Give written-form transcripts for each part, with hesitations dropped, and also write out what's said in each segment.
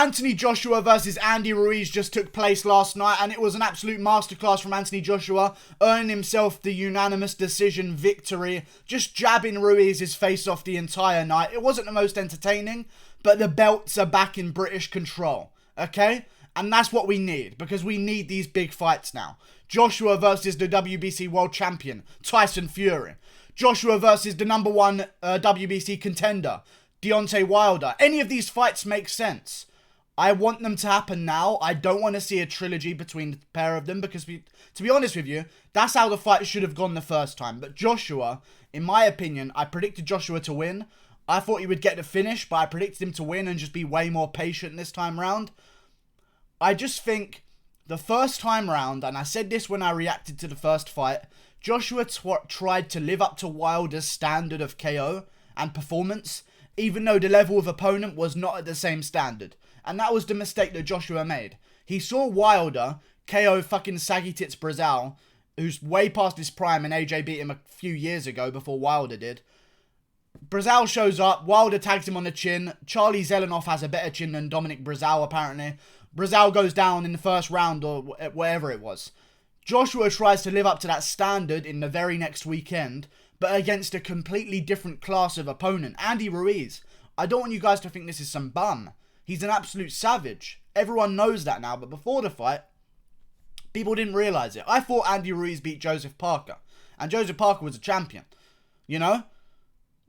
Anthony Joshua versus Andy Ruiz just took place last night, and it was an absolute masterclass from Anthony Joshua, earning himself the unanimous decision victory, just jabbing Ruiz's face off the entire night. It wasn't the most entertaining, but the belts are back in British control, okay? And that's what we need, because we need these big fights now. Joshua versus the WBC World Champion, Tyson Fury. Joshua versus the number one WBC contender, Deontay Wilder. Any of these fights make sense. I want them to happen now. I don't want to see a trilogy between the pair of them because, to be honest with you, that's how the fight should have gone the first time. But Joshua, in my opinion, I predicted Joshua to win. I thought he would get the finish, but I predicted him to win and just be way more patient this time round. I just think the first time round, and I said this when I reacted to the first fight, Joshua tried to live up to Wilder's standard of KO and performance, even though the level of opponent was not at the same standard. And that was the mistake that Joshua made. He saw Wilder KO fucking Saggy Tits Brazil, who's way past his prime, and AJ beat him a few years ago before Wilder did. Brazil shows up, Wilder tags him on the chin. Charlie Zelenoff has a better chin than Dominic Brazil, apparently. Brazil goes down in the first round, or whatever it was. Joshua tries to live up to that standard in the very next weekend, but against a completely different class of opponent. Andy Ruiz. I don't want you guys to think this is some bum. He's an absolute savage. Everyone knows that now, but before the fight, people didn't realise it. I thought Andy Ruiz beat Joseph Parker, and Joseph Parker was a champion. You know?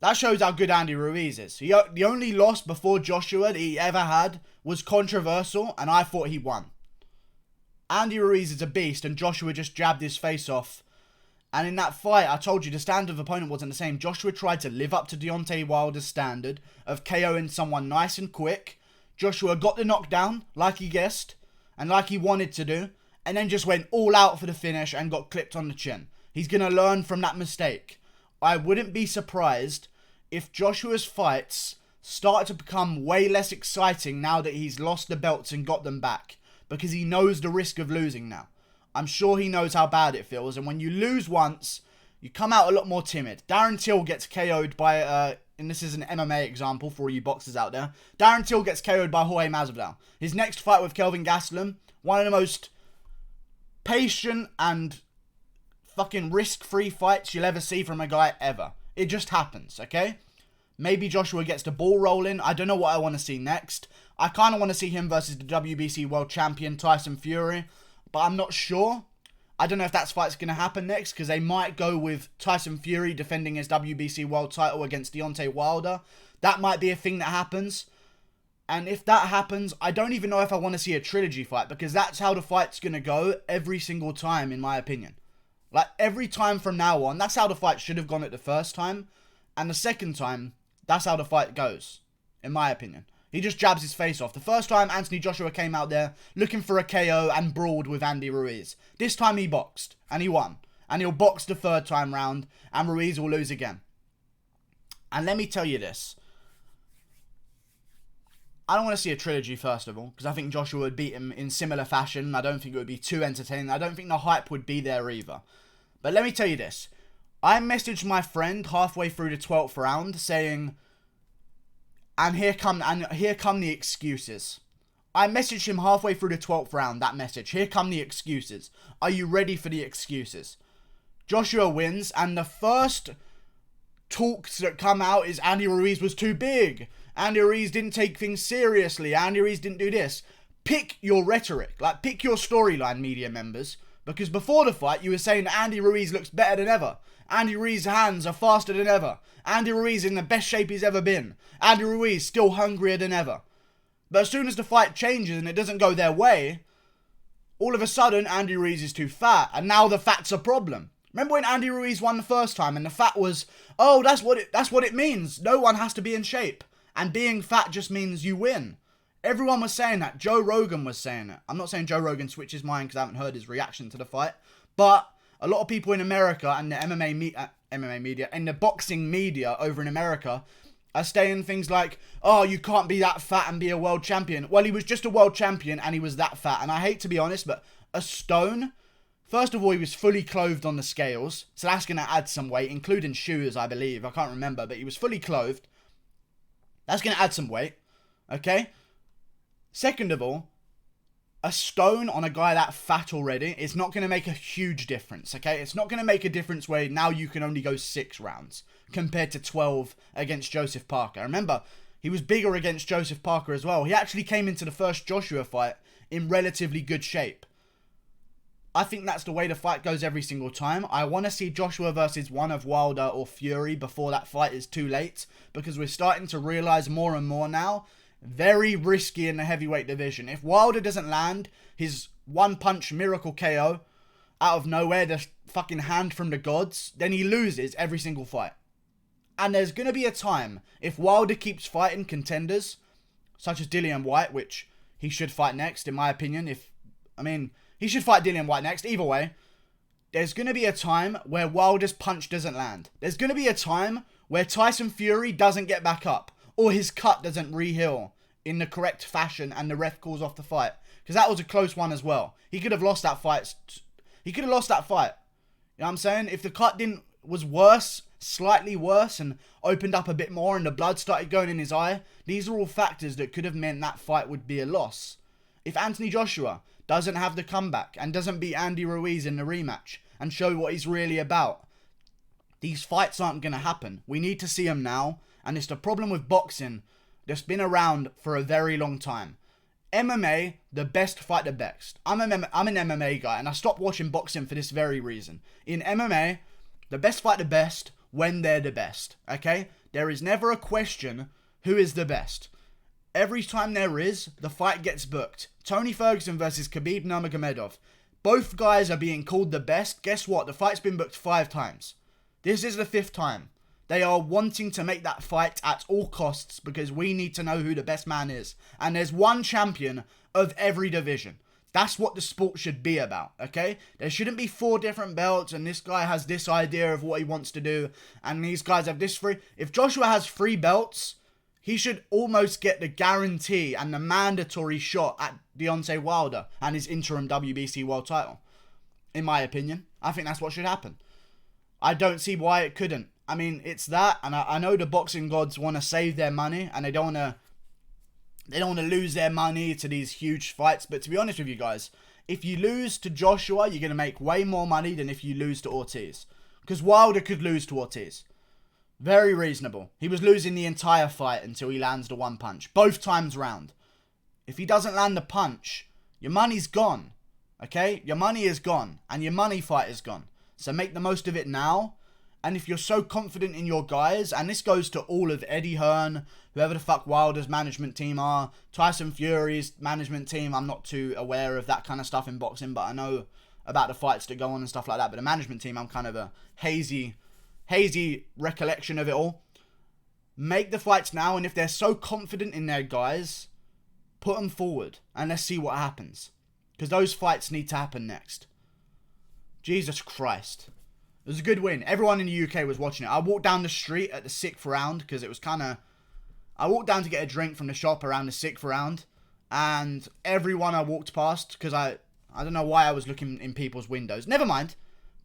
That shows how good Andy Ruiz is. The only loss before Joshua that he ever had was controversial, and I thought he won. Andy Ruiz is a beast, and Joshua just jabbed his face off. And in that fight, I told you the standard of opponent wasn't the same. Joshua tried to live up to Deontay Wilder's standard of KOing someone nice and quick. Joshua got the knockdown, like he guessed, and like he wanted to do, and then just went all out for the finish and got clipped on the chin. He's going to learn from that mistake. I wouldn't be surprised if Joshua's fights start to become way less exciting now that he's lost the belts and got them back, because he knows the risk of losing now. I'm sure he knows how bad it feels, and when you lose once, you come out a lot more timid. Darren Till gets KO'd by, and this is an MMA example for all you boxers out there. Darren Till gets KO'd by Jorge Masvidal. His next fight with Kelvin Gastelum, one of the most patient and fucking risk-free fights you'll ever see from a guy ever. It just happens, okay? Maybe Joshua gets the ball rolling. I don't know what I want to see next. I kind of want to see him versus the WBC World Champion, Tyson Fury. But I'm not sure. I don't know if that fight's going to happen next, because they might go with Tyson Fury defending his WBC World title against Deontay Wilder. That might be a thing that happens. And if that happens, I don't even know if I want to see a trilogy fight, because that's how the fight's going to go every single time, in my opinion. Like, every time from now on, that's how the fight should have gone at the first time. And the second time, that's how the fight goes, in my opinion. He just jabs his face off. The first time, Anthony Joshua came out there looking for a KO and brawled with Andy Ruiz. This time he boxed, and he won. And he'll box the third time round, and Ruiz will lose again. And let me tell you this. I don't want to see a trilogy, first of all, because I think Joshua would beat him in similar fashion. I don't think it would be too entertaining. I don't think the hype would be there either. But let me tell you this. I messaged my friend halfway through the 12th round saying, and here come the excuses. I messaged him halfway through the 12th round, that message. Here come the excuses. Are you ready for the excuses? Joshua wins, and the first talks that come out is Andy Ruiz was too big. Andy Ruiz didn't take things seriously. Andy Ruiz didn't do this. Pick your rhetoric. Like, pick your storyline, media members. Because before the fight, you were saying that Andy Ruiz looks better than ever. Andy Ruiz's hands are faster than ever. Andy Ruiz in the best shape he's ever been. Andy Ruiz still hungrier than ever. But as soon as the fight changes and it doesn't go their way, all of a sudden, Andy Ruiz is too fat. And now the fat's a problem. Remember when Andy Ruiz won the first time and the fat was, oh, that's what it means. No one has to be in shape. And being fat just means you win. Everyone was saying that. Joe Rogan was saying it. I'm not saying Joe Rogan switched his mind because I haven't heard his reaction to the fight. But a lot of people in America and the MMA media, and the boxing media over in America are saying things like, oh, you can't be that fat and be a world champion. Well, he was just a world champion and he was that fat. And I hate to be honest, but a stone, first of all, he was fully clothed on the scales. So that's going to add some weight, including shoes, I believe. I can't remember, but he was fully clothed. That's going to add some weight. Okay? Second of all, a stone on a guy that fat already is not going to make a huge difference, okay? It's not going to make a difference where now you can only go 6 rounds compared to 12 against Joseph Parker. Remember, he was bigger against Joseph Parker as well. He actually came into the first Joshua fight in relatively good shape. I think that's the way the fight goes every single time. I want to see Joshua versus one of Wilder or Fury before that fight is too late, because we're starting to realize more and more now, very risky in the heavyweight division. If Wilder doesn't land his one-punch miracle KO out of nowhere, the fucking hand from the gods, then he loses every single fight. And there's going to be a time, if Wilder keeps fighting contenders, such as Dillian Whyte, which he should fight next, in my opinion. He should fight Dillian Whyte next. Either way, there's going to be a time where Wilder's punch doesn't land. There's going to be a time where Tyson Fury doesn't get back up, or his cut doesn't re-heal in the correct fashion and the ref calls off the fight. Because that was a close one as well. He could have lost that fight. You know what I'm saying? If the cut was worse, slightly worse, and opened up a bit more and the blood started going in his eye, these are all factors that could have meant that fight would be a loss. If Anthony Joshua doesn't have the comeback and doesn't beat Andy Ruiz in the rematch and show what he's really about, these fights aren't going to happen. We need to see them now, and it's the problem with boxing that's been around for a very long time. MMA, the best fight the best. I'm an MMA guy, and I stopped watching boxing for this very reason. In MMA, the best fight the best when they're the best, okay? There is never a question who is the best. Every time there is, the fight gets booked. Tony Ferguson versus Khabib Nurmagomedov. Both guys are being called the best. Guess what? The fight's been booked 5 times. This is the 5th time. They are wanting to make that fight at all costs because we need to know who the best man is. And there's one champion of every division. That's what the sport should be about, okay? There shouldn't be 4 different belts and this guy has this idea of what he wants to do and these guys have this 3. If Joshua has 3 belts, he should almost get the guarantee and the mandatory shot at Deontay Wilder and his interim WBC world title. In my opinion, I think that's what should happen. I don't see why it couldn't. I mean, it's that, and I know the boxing gods want to save their money, and they don't want to lose their money to these huge fights. But to be honest with you guys, if you lose to Joshua, you're going to make way more money than if you lose to Ortiz. Because Wilder could lose to Ortiz. Very reasonable. He was losing the entire fight until he lands the one punch. Both times round. If he doesn't land the punch, your money's gone. Okay? Your money is gone. And your money fight is gone. So make the most of it now. And if you're so confident in your guys, and this goes to all of Eddie Hearn, whoever the fuck Wilder's management team are, Tyson Fury's management team, I'm not too aware of that kind of stuff in boxing, but I know about the fights that go on and stuff like that. But the management team, I'm kind of a hazy recollection of it all. Make the fights now, and if they're so confident in their guys, put them forward, and let's see what happens. Because those fights need to happen next. Jesus Christ. It was a good win. Everyone in the UK was watching it. I walked down the street at the 6th round because it was kind of... I walked down to get a drink from the shop around the 6th round. And everyone I walked past, because I don't know why I was looking in people's windows. Never mind.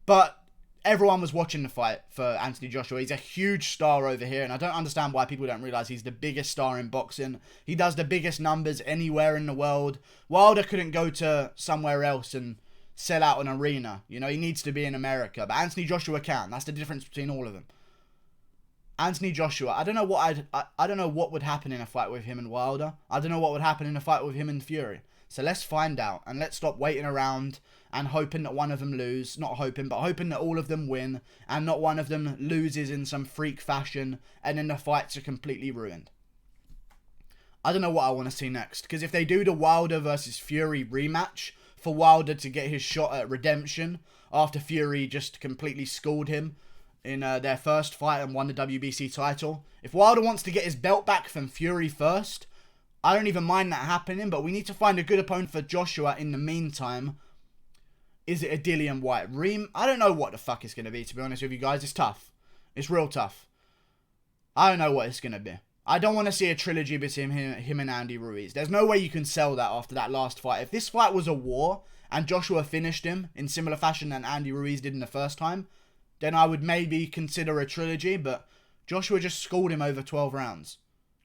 But everyone was watching the fight for Anthony Joshua. He's a huge star over here. And I don't understand why people don't realise he's the biggest star in boxing. He does the biggest numbers anywhere in the world. Wilder couldn't go to somewhere else and sell out an arena. You know, he needs to be in America. But Anthony Joshua can. That's the difference between all of them. Anthony Joshua, I don't know what would happen in a fight with him and Wilder. I don't know what would happen in a fight with him and Fury. So let's find out. And let's stop waiting around and hoping that one of them lose. Not hoping, but hoping that all of them win. And not one of them loses in some freak fashion. And then the fights are completely ruined. I don't know what I want to see next. Because if they do the Wilder versus Fury rematch, for Wilder to get his shot at redemption after Fury just completely schooled him in their first fight and won the WBC title. If Wilder wants to get his belt back from Fury first, I don't even mind that happening, but we need to find a good opponent for Joshua in the meantime. Is it a Dillian Whyte? I don't know what the fuck it's going to be, to be honest with you guys. It's tough. It's real tough. I don't know what it's going to be. I don't want to see a trilogy between him and Andy Ruiz. There's no way you can sell that after that last fight. If this fight was a war and Joshua finished him in similar fashion than Andy Ruiz did in the first time, then I would maybe consider a trilogy, but Joshua just schooled him over 12 rounds.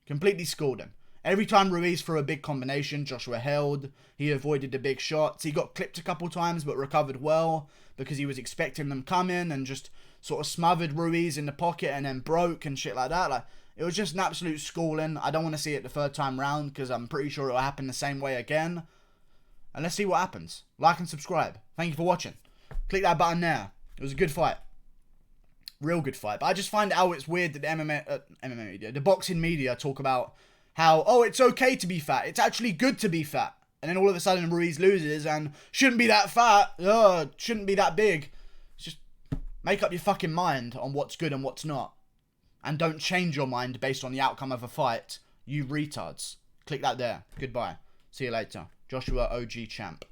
Completely schooled him. Every time Ruiz threw a big combination, Joshua held. He avoided the big shots. He got clipped a couple times, but recovered well because he was expecting them coming and just sort of smothered Ruiz in the pocket and then broke and shit like that. Like, it was just an absolute schooling. I don't want to see it the third time round because I'm pretty sure it will happen the same way again. And let's see what happens. Like and subscribe. Thank you for watching. Click that button there. It was a good fight. Real good fight. But I just find out it's weird that the MMA media, the boxing media talk about how, oh, it's okay to be fat. It's actually good to be fat. And then all of a sudden Ruiz loses and shouldn't be that fat. Shouldn't be that big. Just make up your fucking mind on what's good and what's not. And don't change your mind based on the outcome of a fight. You retards. Click that there. Goodbye. See you later. Joshua OG Champ.